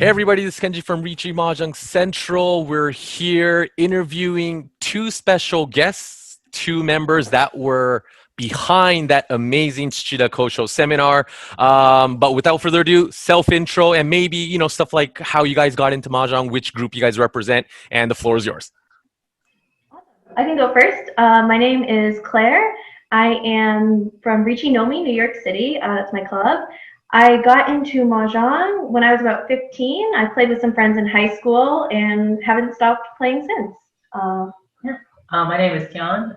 Hey everybody, this is Kenji from Riichi Mahjong Central. We're here interviewing two special guests, two members that were behind that amazing Tsuchida Kosho seminar. But without further ado, self-intro and maybe, stuff like how you guys got into Mahjong, which group you guys represent, and the floor is yours. I can go first. My name is Claire. I am from Riichi Nomi, New York City. That's my club. I got into Mahjong when I was about 15. I played with some friends in high school and haven't stopped playing since. My name is Kian.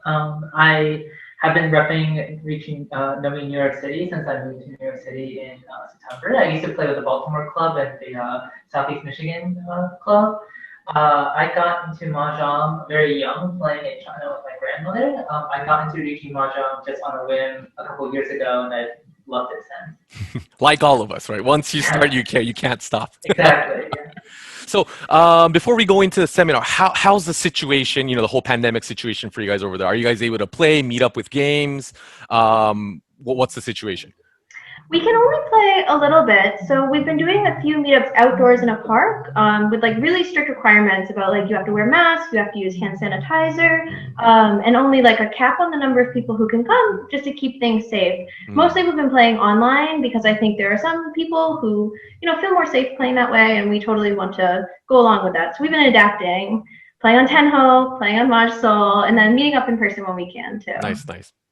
I have been repping Riichi Nomi New York City since I moved to New York City in September. I used to play with the Baltimore club and the Southeast Michigan club. I got into Mahjong very young, playing in China with my grandmother. I got into Riichi Mahjong just on a whim a couple of years ago, and I loved it since. Like all of us, right? Once you start, you can't stop. Exactly. Yeah. So before we go into the seminar, how's the situation, the whole pandemic situation for you guys over there? Are you guys able to play, meet up with games? What's the situation? We can only play a little bit, so we've been doing a few meetups outdoors in a park with like really strict requirements about like you have to wear masks, you have to use hand sanitizer, and only like a cap on the number of people who can come just to keep things safe. Mostly we've been playing online because I think there are some people who feel more safe playing that way, and we totally want to go along with that. So we've been adapting, playing on Tenho, playing on Mahjong, and then meeting up in person when we can too. Nice.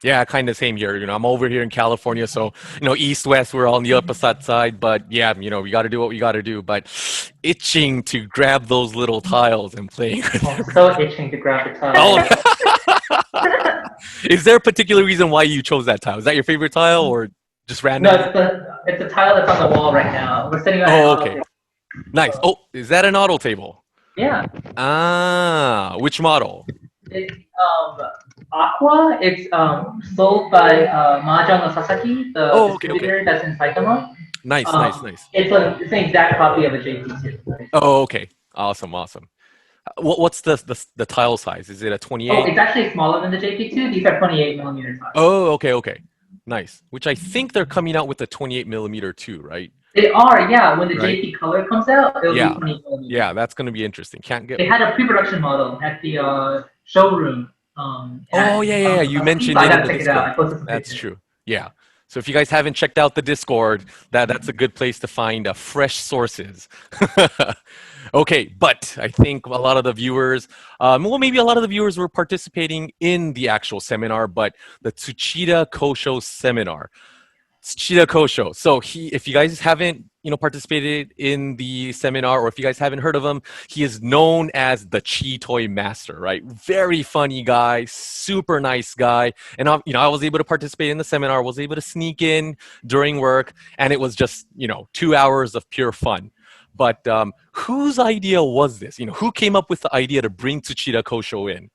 Yeah, kind of same here. I'm over here in California, so east west we're all on the opposite side. But yeah, we got to do what we got to do. But itching to grab those little tiles and playing. So itching to grab the tile. Oh. Is there a particular reason why you chose that tile? Is that your favorite tile or just random? No, it's the tile that's on the wall right now. We're sitting on an auto table. Nice. Oh, is that an auto table? Yeah. Which model? It's Aqua. It's sold by Mahjong no Sasaki, the distributor that's in Saitama. Nice. It's an exact copy of a JP2. Right? Oh, okay. Awesome. What's the tile size? Is it a 28? Oh, it's actually smaller than the JP2. These are 28 millimeter tiles. Oh, okay. Nice. Which I think they're coming out with the 28 millimeter too, right? They are, yeah. When the JP color comes out, it'll be 28 millimeter. Yeah, that's going to be interesting. They had a pre-production model at the showroom. Yeah. You mentioned it in the Discord. That's true. Yeah. So if you guys haven't checked out the Discord, that's a good place to find fresh sources. Okay, but I think a lot of the viewers, maybe a lot of the viewers were participating in the actual seminar, but the Tsuchida Kosho seminar. Tsuchida Kosho. So if you guys haven't, participated in the seminar, or if you guys haven't heard of him, he is known as the Chi Toy Master, right? Very funny guy, super nice guy. And I was able to participate in the seminar, was able to sneak in during work, and it was just, 2 hours of pure fun. But whose idea was this? Who came up with the idea to bring Tsuchida Kosho in?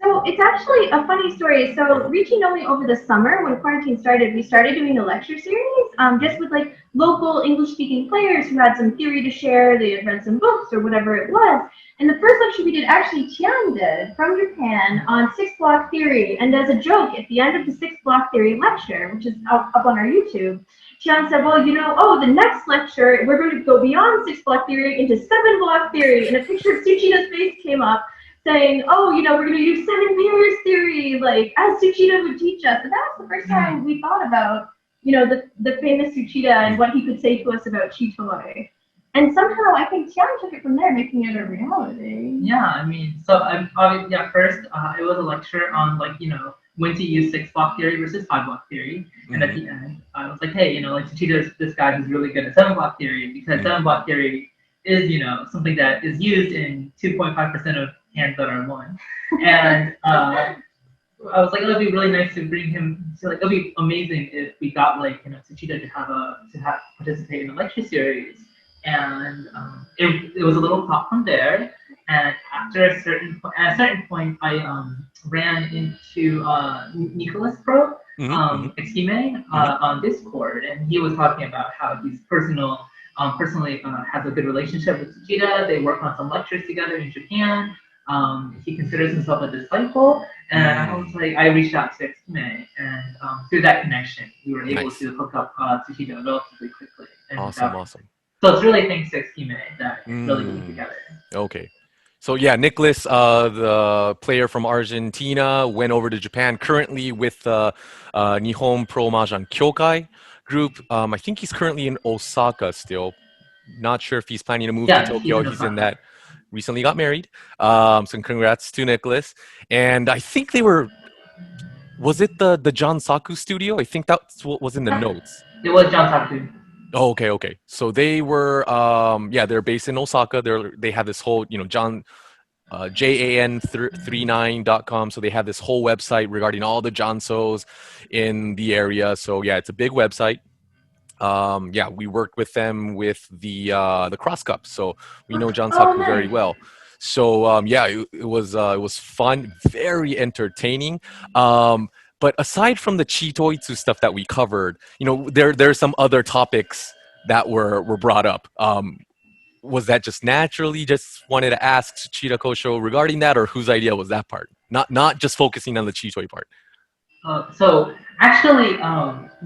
So it's actually a funny story. So Riichi Nomi over the summer, when quarantine started, we started doing a lecture series just with like local English-speaking players who had some theory to share. They had read some books or whatever it was. And the first lecture we did, actually Tian did from Japan on six-block theory. And as a joke, at the end of the six-block theory lecture, which is up on our YouTube, Tian said, well, the next lecture, we're going to go beyond six-block theory into seven-block theory. And a picture of Tsuchida's face came up, saying, we're going to use seven mirrors theory, like as Tsuchida would teach us. And that was the first time we thought about, the famous Tsuchida and what he could say to us about Chi Toy. And somehow I think Tian took it from there, making it a reality. Yeah, first it was a lecture on when to use six-block theory versus five-block theory. And at the end, I was like, hey, Tsuchida's this guy who's really good at seven-block theory, because seven-block theory is, something that is used in 2.5% of hands that are one. And I was like, it would be really nice to bring him. So it would be amazing if we got Tsuchida to participate in the lecture series. And it was a little thought from there. And at a certain point, I ran into Nicholas Pro, Exime, on Discord, and he was talking about how he's personally has a good relationship with Tsuchida. They work on some lectures together in Japan. He considers himself a disciple, and I was like, I reached out to Exime, and through that connection, we were able to hook up Tsuchida relatively quickly. And, awesome. So it's really thanks to Esquime that it's really came together. Okay. So yeah, Nicholas, the player from Argentina, went over to Japan. Currently with the Nihon Pro Mahjong Kyokai group. I think he's currently in Osaka still. Not sure if he's planning to move to Tokyo. He's in that. Recently got married. So congrats to Nicholas. And I think they were. Was it the John Saku studio? I think that's what was in the notes. It was John Saku. Oh, okay. So they were, they're based in Osaka. They have this whole, John, JAN39.com. So they have this whole website regarding all the Jansos in the area. So yeah, it's a big website. We worked with them with the Cross Cup, so we know John Saku very well. So it was fun, very entertaining. But aside from the Chitoitsu stuff that we covered, there's some other topics that were brought up. Was that just naturally? Just wanted to ask Tsuchida Kosho regarding that, or whose idea was that part? Not just focusing on the Chitoi part. So actually,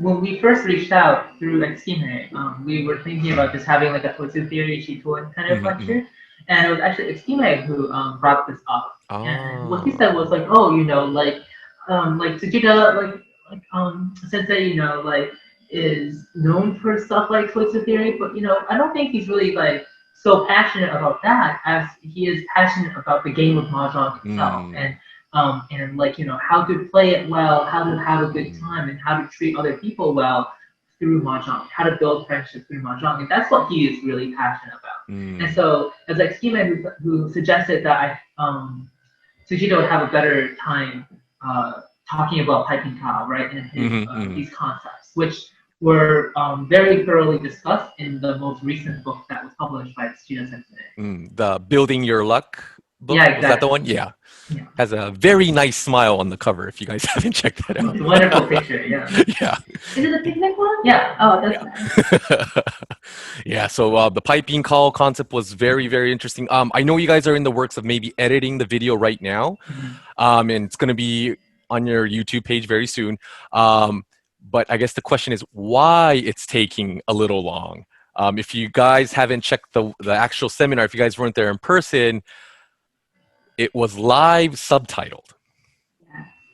when we first reached out through Esquime, we were thinking about just having like a Toitsu theory Chitoi kind of lecture, and it was actually Esquime who brought this up. And what he said was like, like Tsuchida, Sensei, is known for stuff like Toitsu theory, but I don't think he's really like so passionate about that as he is passionate about the game of Mahjong itself, and how to play it well, how to have a good time, and how to treat other people well through Mahjong, how to build friendships through Mahjong, and that's what he is really passionate about. And so, as like Esquime who suggested that Tsuchida would have a better time talking about Piping Cow, right, and his, these concepts, which were very thoroughly discussed in the most recent book that was published by Tsuchida Sensei. The Building Your Luck book? Yeah, exactly. Was that the one? Yeah. Has a very nice smile on the cover if you guys haven't checked that out. It's a wonderful picture, yeah. Yeah. Is it a picnic one? Yeah. Oh, that's nice. Yeah, so the piping call concept was very, very interesting. I know you guys are in the works of maybe editing the video right now, and it's going to be on your YouTube page very soon. But I guess the question is why it's taking a little long. If you guys haven't checked the actual seminar, if you guys weren't there in person, it was live subtitled.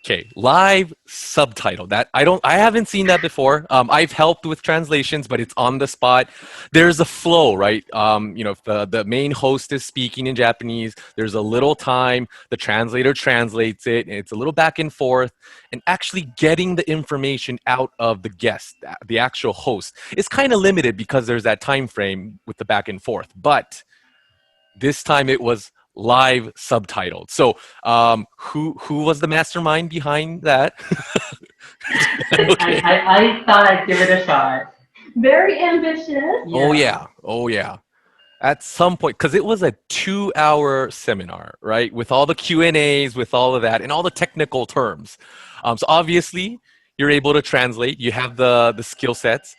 Okay, live subtitle. That I haven't seen that before. I've helped with translations, but it's on the spot. There's a flow, right? If the main host is speaking in Japanese, there's a little time. The translator translates it, and it's a little back and forth. And actually getting the information out of the guest, the actual host, is kind of limited because there's that time frame with the back and forth. But this time it was live subtitled. So who was the mastermind behind that? Okay. I thought I'd give it a shot. Very ambitious. Yeah. Oh yeah. At some point, because it was a 2-hour seminar, right? With all the Q&As, with all of that, and all the technical terms. So obviously, you're able to translate. You have the skill sets.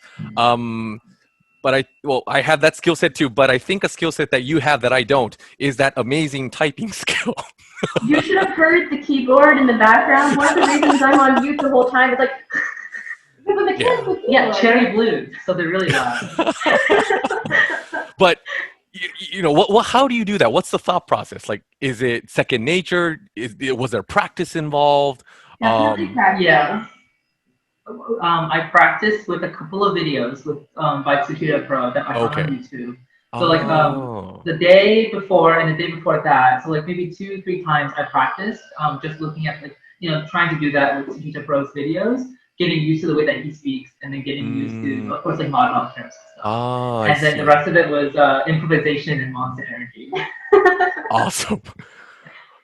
But I have that skill set too, but I think a skill set that you have that I don't is that amazing typing skill. You should have heard the keyboard in the background. One of the reasons I'm on mute the whole time is like, cherry blues, so they're really loud. But how do you do that? What's the thought process? Like, is it second nature? Was there practice involved? Definitely practice. Yeah. I practiced with a couple of videos by Tsuchida Pro that I found on YouTube. So the day before and the day before that, so like maybe 2-3 times I practiced just looking at trying to do that with Tsuchida Pro's videos, getting used to the way that he speaks, and then getting used to, of course, like Mahjong terms and stuff. And then the rest of it was improvisation and monster energy. Awesome.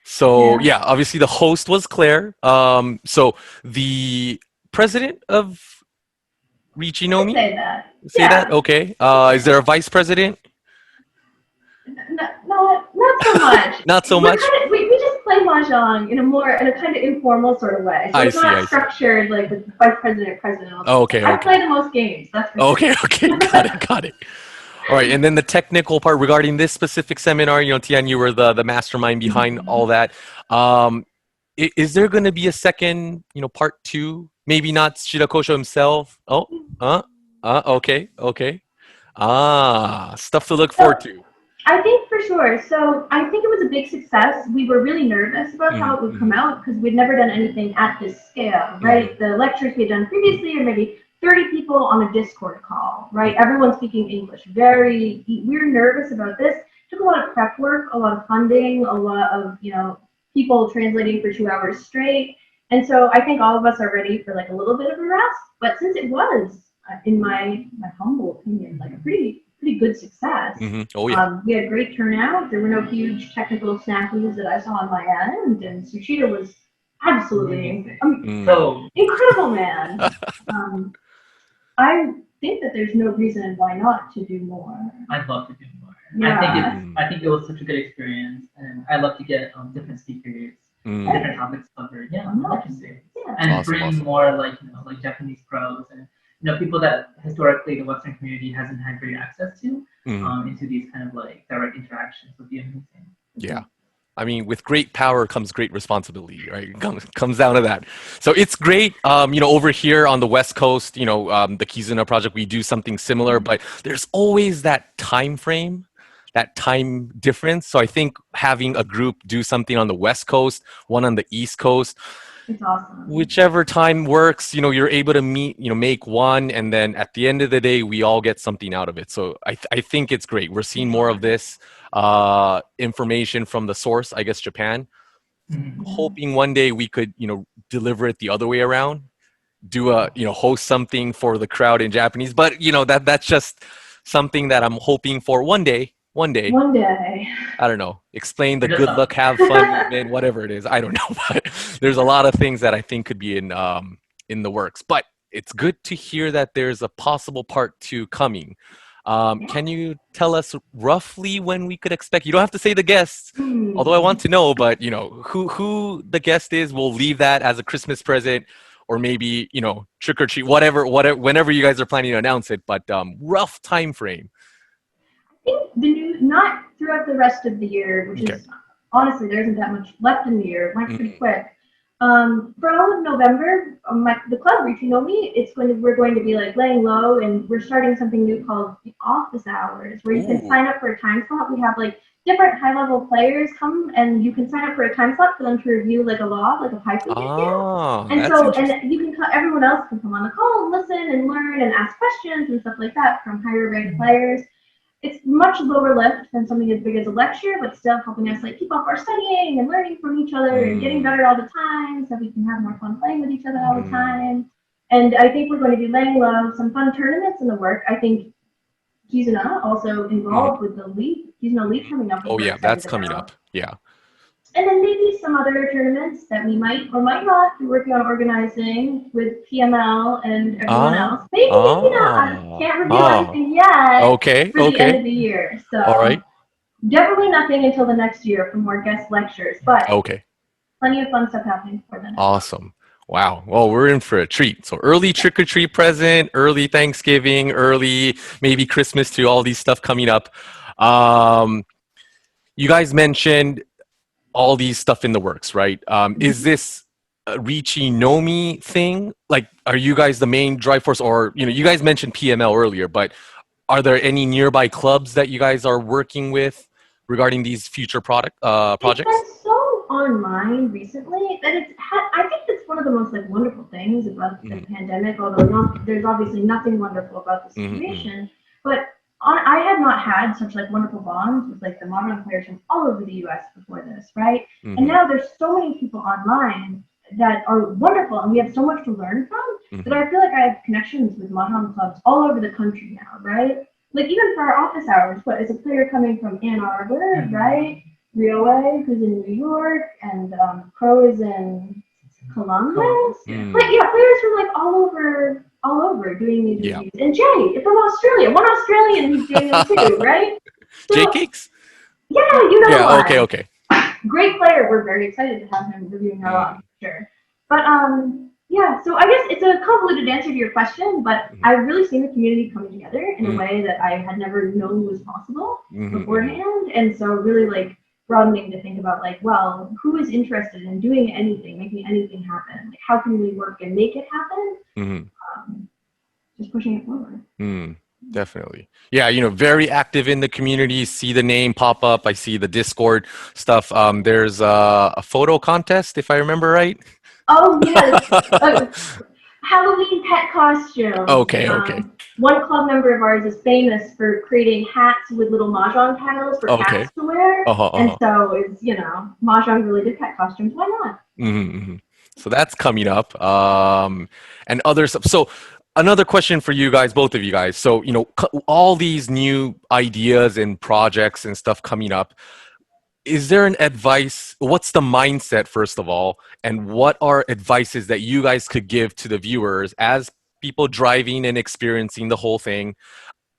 So yeah, obviously the host was Claire. So the president of Riichi Nomi? Say that? Okay. Is there a vice president? No, not so much. Not so much? We just play Mahjong in a kind of informal sort of way. So it's not structured like with vice president, president. Okay. I play the most games. That's for okay. Got it. All right, and then the technical part regarding this specific seminar, Tian, you were the mastermind behind all that. Is there going to be a second, part 2? Maybe not Tsuchida Kosho himself. Okay. Stuff to look forward to. I think for sure. So I think it was a big success. We were really nervous about how it would come out because we'd never done anything at this scale, right? The lectures we had done previously are maybe 30 people on a Discord call, right? Everyone speaking English. We were nervous about this. It took a lot of prep work, a lot of funding, a lot of, people translating for 2 hours straight. And so I think all of us are ready for like a little bit of a rest. But since it was, in my humble opinion, like a pretty good success. Oh yeah. We had great turnout. There were no huge technical snafus that I saw on my end, and Tsuchida was absolutely so incredible, man. I think that there's no reason why not to do more. I'd love to do more. Yeah. I think it was such a good experience, and I love to get different speakers, different topics covered. Yeah, I'm interested. Yeah. And bring more like Japanese pros and people that historically the Western community hasn't had great access to into these kind of like direct interactions would be amazing. Yeah. I mean, with great power comes great responsibility, right? It comes down to that. So it's great. Over here on the West Coast, the Kizuna project, we do something similar, but there's always that time frame, that time difference. So I think having a group do something on the West Coast, one on the East Coast, it's awesome. Whichever time works, you're able to meet, make one, and then at the end of the day, we all get something out of it. So I think it's great. We're seeing more of this information from the source, I guess, Japan. Hoping one day we could, deliver it the other way around, do host something for the crowd in Japanese. But that's just something that I'm hoping for one day. One day. I don't know. Explain the good luck, have fun movement, whatever it is. I don't know. But there's a lot of things that I think could be in the works. But it's good to hear that there's a possible part 2 coming. Can you tell us roughly when we could expect? You don't have to say the guests, although I want to know. But who the guest is. We'll leave that as a Christmas present, or maybe trick or treat, whatever. Whenever you guys are planning to announce it. But rough time frame. I think not throughout the rest of the year, which is honestly there isn't that much left in the year. It went pretty quick. For all of November, the club Riichi Nomi, we're going to be like laying low, and we're starting something new called the office hours, where you can sign up for a time slot. We have like different high-level players come, and you can sign up for a time slot for them to review like a law, like a Python and you can everyone else can come on the call and listen and learn and ask questions and stuff like that from higher ranked players. It's much lower lift than something as big as a lecture, but still helping us like keep up our studying and learning from each other and getting better all the time, so we can have more fun playing with each other all the time. And I think we're going to be laying low, some fun tournaments in the work. I think Kizuna also involved with the Kizuna League coming up. Oh yeah, that's coming up. Yeah. And then maybe some other tournaments that we might or might not be working on organizing with PML and everyone else. Maybe I can't reveal anything yet. Okay. For the end of the year. So all right. Definitely nothing until the next year for more guest lectures, but plenty of fun stuff happening before then. Awesome. Wow. Well, we're in for a treat. So early trick-or-treat present, early Thanksgiving, early maybe Christmas too, all these stuff coming up. You guys mentioned all these stuff in the works, right? Is this a Riichi Nomi thing? Like, are you guys the main drive force, or, you guys mentioned PML earlier, but are there any nearby clubs that you guys are working with regarding these future projects? It's been so on mind recently that I think it's one of the most wonderful things about the pandemic, although there's obviously nothing wonderful about the situation, but I have not had such wonderful bonds with the Mahjong players from all over the U.S. before this, right? And now there's so many people online that are wonderful, and we have so much to learn from that I feel like I have connections with Mahjong clubs all over the country now, right? Even for our office hours, is a player coming from Ann Arbor, right? Rioe, who's in New York, and Pro is in Columbus. Players from all over doing these reviews. And Jay from Australia, one Australian who's doing them too, right? So, Jay Cakes? Yeah, you know. Yeah, okay. Great player. We're very excited to have him reviewing our log, sure. But so I guess it's a convoluted answer to your question, but I've really seen the community coming together in a way that I had never known was possible beforehand, and so really broadening to think about well, who is interested in doing anything, making anything happen? How can we work and make it happen? Just pushing it forward. Definitely. Yeah, very active in the community. See the name pop up. I see the Discord stuff. There's a photo contest, if I remember right. Oh yes, Halloween pet costumes. Okay. One club member of ours is famous for creating hats with little Mahjong panels for Okay. cats to wear, and Uh-huh. so it's Mahjong related pet costumes. Why not? Mm-hmm. So that's coming up. And other stuff. So another question for you guys, both of you guys. So, all these new ideas and projects and stuff coming up. Is there an advice? What's the mindset, first of all? And what are advices that you guys could give to the viewers as people driving and experiencing the whole thing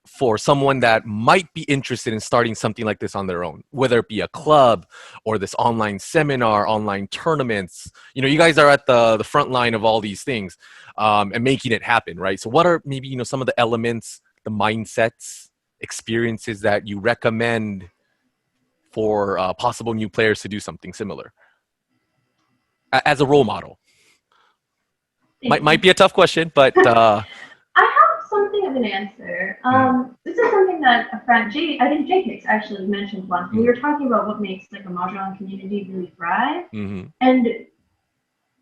for someone that might be interested in starting something like this on their own, whether it be a club or this online seminar, online tournaments? You guys are at the front line of all these things, and making it happen, right? So what are maybe, some of the elements, the mindsets, experiences that you recommend for possible new players to do something similar as a role model? Might be a tough question, but I have something of an answer. This is something that a friend, I think JKix actually mentioned once. We were talking about what makes like a Mahjong community really thrive. And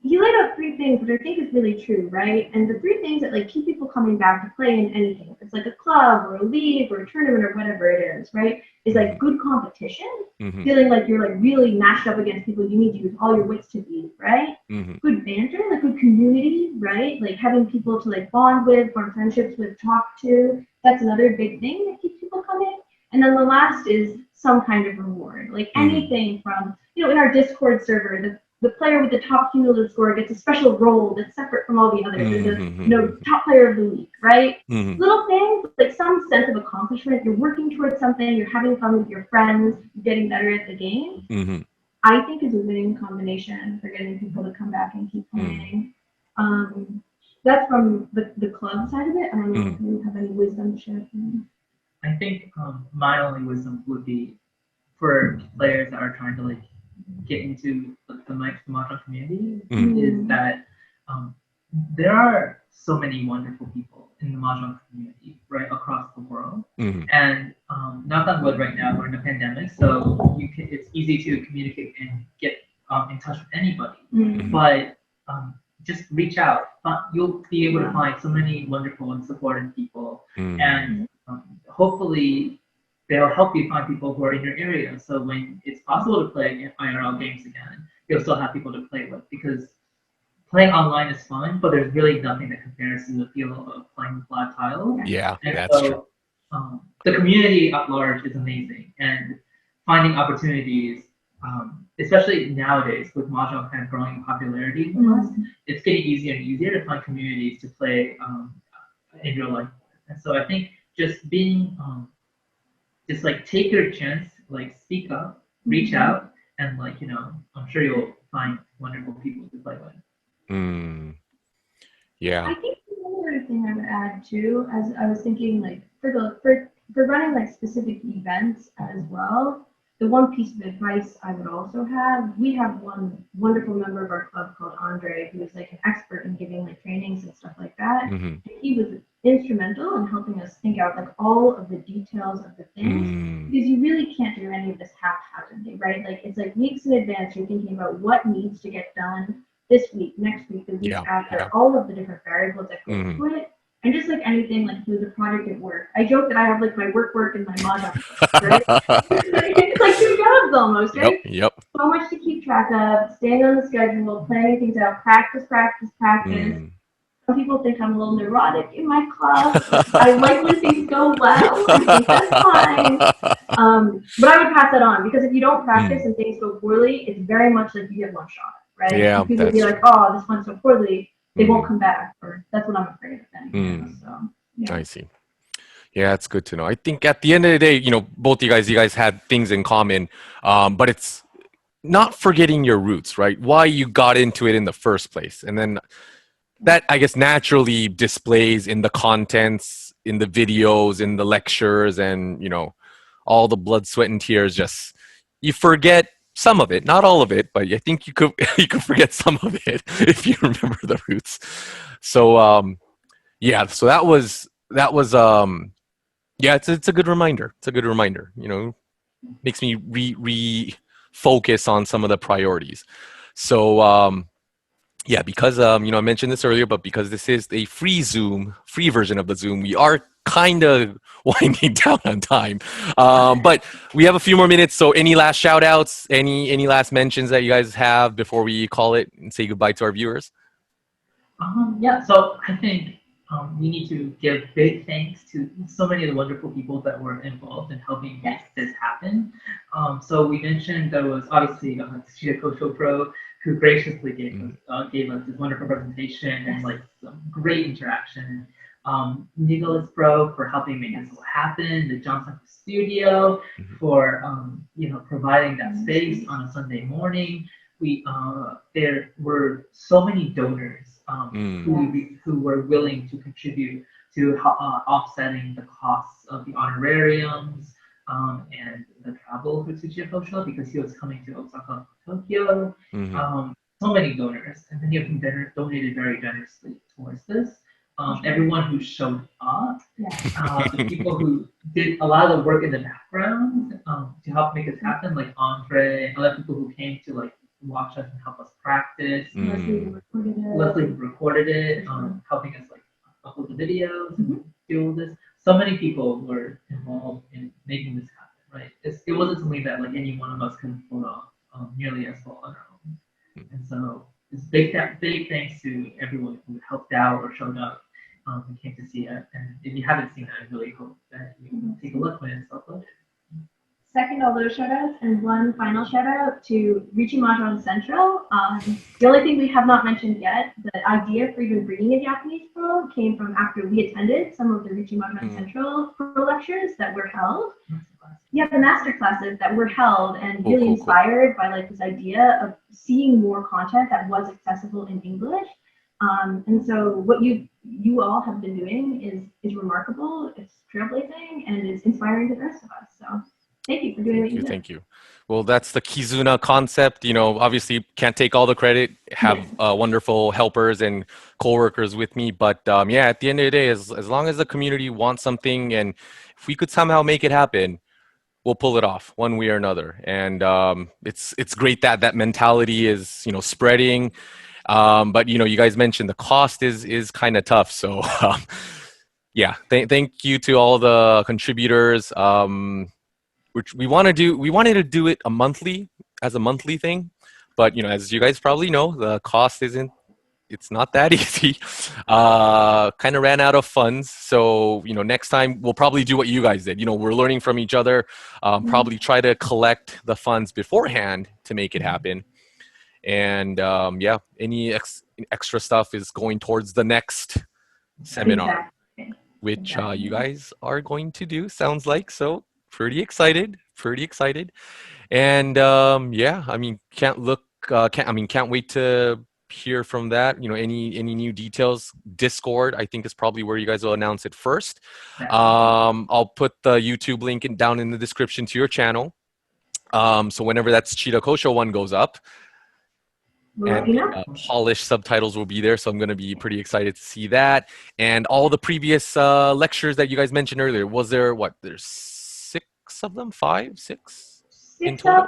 he laid out three things, which I think is really true, right? And the three things that like keep people coming back to play in anything, if it's like a club or a league or a tournament or whatever it is, right? Is like good competition, feeling like you're like really matched up against people you need to use all your wits to beat, right? Good banter, like good community, right? Like having people to like bond with, form friendships with, talk to. That's another big thing that keeps people coming. And then the last is some kind of reward, like anything from, in our Discord server, the player with the top cumulative score gets a special role that's separate from all the others. There's a top player of the week, right? Little things, like some sense of accomplishment. You're working towards something. You're having fun with your friends. You're getting better at the game. I think is a winning combination for getting people to come back and keep playing. That's from the club side of it. I don't know if you have any wisdom to share. I think my only wisdom would be for players that are trying to like get into the Mahjong community is that there are so many wonderful people in the Mahjong community right across the world. And knock on wood, right now we're in a pandemic, so it's easy to communicate and get in touch with anybody. But just reach out. You'll be able to find so many wonderful and supportive people, and hopefully they'll help you find people who are in your area. So when it's possible to play IRL games again, you'll still have people to play with, because playing online is fun, but there's really nothing that compares to the feel of playing with flat tiles. Yeah, and that's true. The community at large is amazing, and finding opportunities, especially nowadays with Mahjong kind of growing in popularity, it's getting easier and easier to find communities to play in real life. And so I think just being just like take your chance, like speak up, reach out, and like I'm sure you'll find wonderful people to play with. Yeah. I think the other thing I would add too, as I was thinking, like for running like specific events as well, the one piece of advice I would also have, we have one wonderful member of our club called Andre, who is like an expert in giving like trainings and stuff like that. And he was instrumental in helping us think out like all of the details of the things, because you really can't do any of this haphazardly, right? Like it's like weeks in advance you're thinking about what needs to get done this week, next week, the week after, all of the different variables that go into it. And just like anything, like do the project at work. I joke that I have like my work and my Mahjong, right? It's like two jobs almost, right? Yep. So much to keep track of, staying on the schedule, planning things out, practice. Some people think I'm a little neurotic in my club. I like when things go well. I think that's fine. But I would pass that on, because if you don't practice and things go poorly, it's very much like you get one shot, right? Yeah, people will be like, oh, this went so poorly, they won't come back. Or that's what I'm afraid of then. So, yeah. I see. Yeah, it's good to know. I think at the end of the day, both you guys had things in common, but it's not forgetting your roots, right? Why you got into it in the first place. And then that, I guess, naturally displays in the contents, in the videos, in the lectures, and, all the blood, sweat, and tears. Just, you forget some of it, not all of it, but I think you could forget some of it if you remember the roots. So, yeah, so that was Yeah, it's a good reminder. It's a good reminder. You know, makes me focus on some of the priorities. So yeah, because you know, I mentioned this earlier, but because this is a free version of the Zoom, we are kind of winding down on time. But we have a few more minutes. So any last shout outs, any last mentions that you guys have before we call it and say goodbye to our viewers? Yeah, so I think we need to give big thanks to so many of the wonderful people that were involved in helping make this happen. So we mentioned there was obviously Tsuchida Kosho-Pro, who graciously gave us this wonderful presentation and like some great interaction. Nicholas Bro for helping make this all happen. The Johnson Studio for providing that space on a Sunday morning. There were so many donors who were willing to contribute to offsetting the costs of the honorariums and the travel for Tsuchida Kosho because he was coming to Osaka, Tokyo. So many donors, and many of them donated very generously towards this. Everyone who showed up, the people who did a lot of the work in the background to help make this happen, like Andre, other people who came to like watch us and help us practice. Leslie recorded it, helping us like upload the videos and do all this. So many people were involved in making this happen, right? It wasn't something that like any one of us could pull off nearly as well on our own. And so it's big thanks to everyone who helped out or showed up and came to see it. And if you haven't seen it, I really hope that you can take a look when it's uploaded. Second all those shout outs, and one final shout out to Riichi Mahjong Central. The only thing we have not mentioned yet, the idea for even bringing a Japanese pro came from after we attended some of the Riichi Mahjong Central pro lectures that were held. Yeah, the master classes that were held and really inspired by like this idea of seeing more content that was accessible in English. And so what you all have been doing is remarkable, it's trailblazing, and it's inspiring to the rest of us. So thank you for doing what you do. Thank you. Well, that's the Kizuna concept. You know, obviously can't take all the credit, have wonderful helpers and coworkers with me. But yeah, at the end of the day, as long as the community wants something and if we could somehow make it happen, we'll pull it off one way or another. And it's great that that mentality is, you know, spreading. But, you know, you guys mentioned the cost is kind of tough. So yeah, thank you to all the contributors. Which we wanted to do it as a monthly thing, but you know, as you guys probably know, the cost it's not that easy. Kind of ran out of funds, so you know, next time we'll probably do what you guys did. You know, we're learning from each other. Probably try to collect the funds beforehand to make it happen. And yeah, any extra stuff is going towards the next seminar, which you guys are going to do. Sounds like so. Pretty excited, and yeah, I mean, can't wait to hear from that. You know, any new details. Discord, I think, is probably where you guys will announce it first. I'll put the YouTube link down in the description to your channel. So whenever that Tsuchida Kosho one goes up, and polished subtitles will be there, so I'm going to be pretty excited to see that. And all the previous lectures that you guys mentioned earlier, was there there's 6 of them, 5, 6 in total?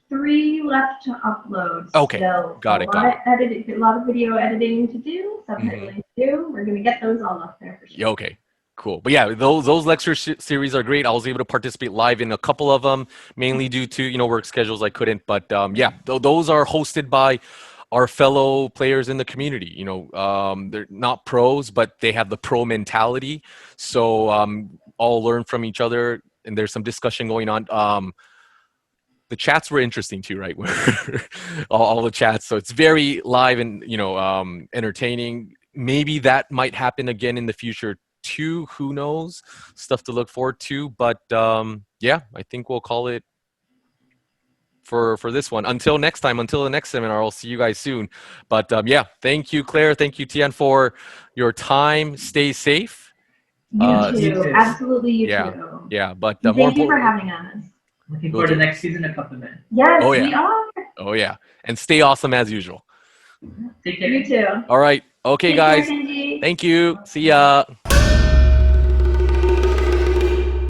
3 left to upload. Okay, still. got it. A lot of video editing to do, subtitling to do. We're gonna get those all up there for sure. Yeah, okay, cool. But yeah, those lecture series are great. I was able to participate live in a couple of them, mainly due to, you know, work schedules. I couldn't, but yeah, those are hosted by our fellow players in the community. You know, they're not pros, but they have the pro mentality. So all learn from each other. And there's some discussion going on. The chats were interesting too, right? all the chats. So it's very live and, you know, entertaining. Maybe that might happen again in the future too. Who knows? Stuff to look forward to. But yeah, I think we'll call it for this one. Until next time, until the next seminar, I'll see you guys soon. But yeah, thank you, Claire. Thank you, Tian, for your time. Stay safe. You too. Absolutely, you too. Yeah, but thank you for having us. Looking forward to next season to come in. Yes, we are. Oh yeah, and stay awesome as usual. Take care. You too. All right. Okay, guys. Thank you. See ya.